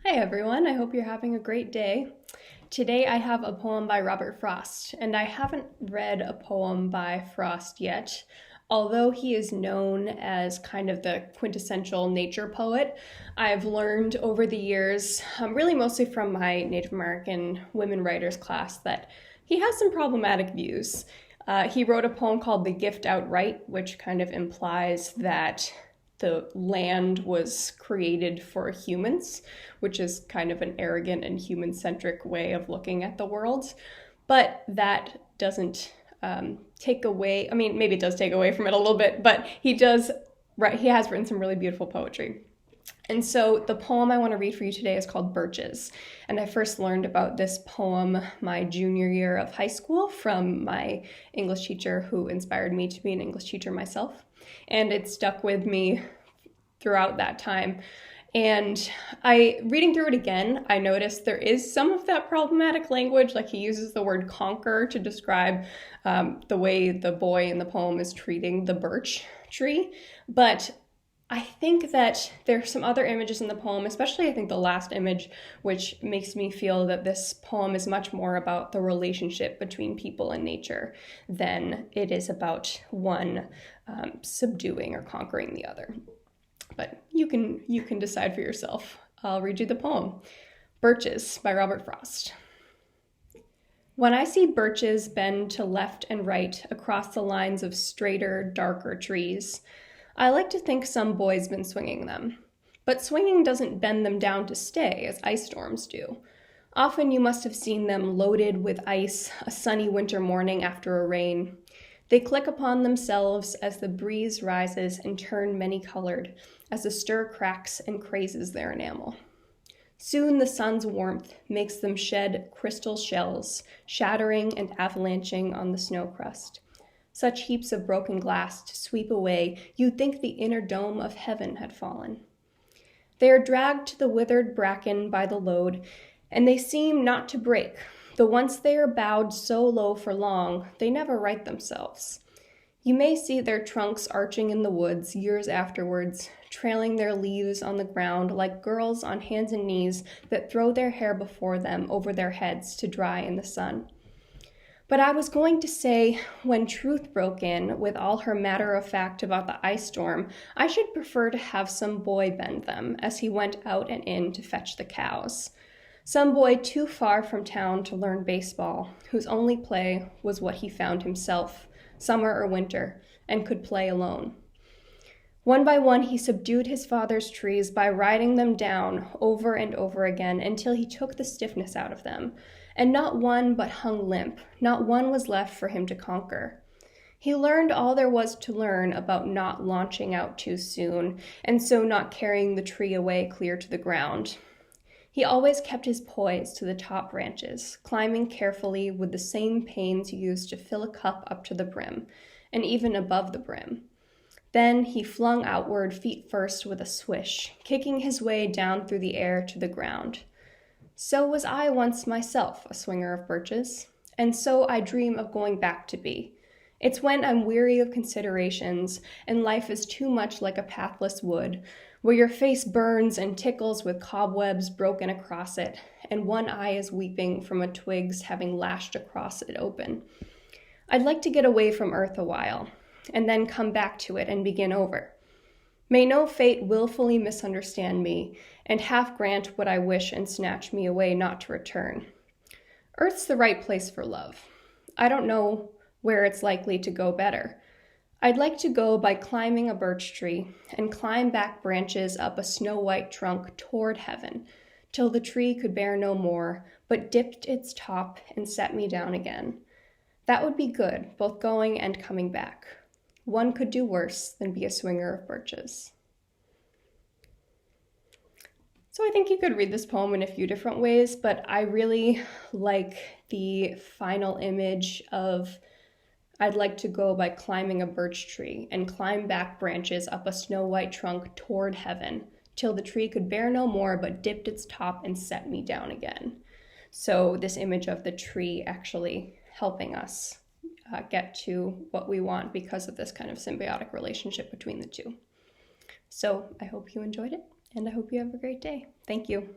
Hi everyone, I hope you're having a great day. Today I have a poem by Robert Frost, and I haven't read a poem by Frost yet. Although he is known as kind of the quintessential nature poet, I've learned over the years, really mostly from my Native American women writers class, that he has some problematic views. He wrote a poem called The Gift Outright, which kind of implies that the land was created for humans, which is kind of an arrogant and human-centric way of looking at the world. But that doesn't take away, maybe it does take away from it a little bit, but he has written some really beautiful poetry. And so the poem I want to read for you today is called Birches. And I first learned about this poem my junior year of high school from my English teacher who inspired me to be an English teacher myself. And it stuck with me throughout that time. And reading through it again, I noticed there is some of that problematic language, like he uses the word conquer to describe the way the boy in the poem is treating the birch tree. But I think that there's some other images in the poem, especially I think the last image, which makes me feel that this poem is much more about the relationship between people and nature than it is about one subduing or conquering the other. But you can decide for yourself. I'll read you the poem. Birches by Robert Frost. When I see birches bend to left and right across the lines of straighter, darker trees, I like to think some boy's been swinging them. But swinging doesn't bend them down to stay, as ice storms do. Often you must have seen them loaded with ice a sunny winter morning after a rain. They click upon themselves as the breeze rises and turn many-colored, as the stir cracks and crazes their enamel. Soon the sun's warmth makes them shed crystal shells, shattering and avalanching on the snow crust. Such heaps of broken glass to sweep away, you'd think the inner dome of heaven had fallen. They are dragged to the withered bracken by the load, and they seem not to break, though once they are bowed so low for long, they never right themselves. You may see their trunks arching in the woods years afterwards, trailing their leaves on the ground like girls on hands and knees that throw their hair before them over their heads to dry in the sun. But I was going to say, when truth broke in with all her matter-of-fact about the ice storm, I should prefer to have some boy bend them as he went out and in to fetch the cows. Some boy too far from town to learn baseball, whose only play was what he found himself, summer or winter, and could play alone. One by one he subdued his father's trees by riding them down over and over again until he took the stiffness out of them, and not one but hung limp, not one was left for him to conquer. He learned all there was to learn about not launching out too soon, and so not carrying the tree away clear to the ground. He always kept his poise to the top branches, climbing carefully with the same pains used to fill a cup up to the brim, and even above the brim. Then he flung outward feet first with a swish, kicking his way down through the air to the ground. So was I once myself a swinger of birches, and so I dream of going back to be. It's when I'm weary of considerations, and life is too much like a pathless wood, where your face burns and tickles with cobwebs broken across it, and one eye is weeping from a twig's having lashed across it open. I'd like to get away from earth a while, and then come back to it and begin over. May no fate willfully misunderstand me, and half grant what I wish and snatch me away not to return. Earth's the right place for love. I don't know where it's likely to go better. I'd like to go by climbing a birch tree and climb back branches up a snow-white trunk toward heaven, till the tree could bear no more, but dipped its top and set me down again. That would be good, both going and coming back. One could do worse than be a swinger of birches. So I think you could read this poem in a few different ways, but I really like the final image of I'd like to go by climbing a birch tree and climb back branches up a snow-white trunk toward heaven, till the tree could bear no more but dipped its top and set me down again. So this image of the tree actually helping us get to what we want because of this kind of symbiotic relationship between the two. So I hope you enjoyed it, and I hope you have a great day. Thank you.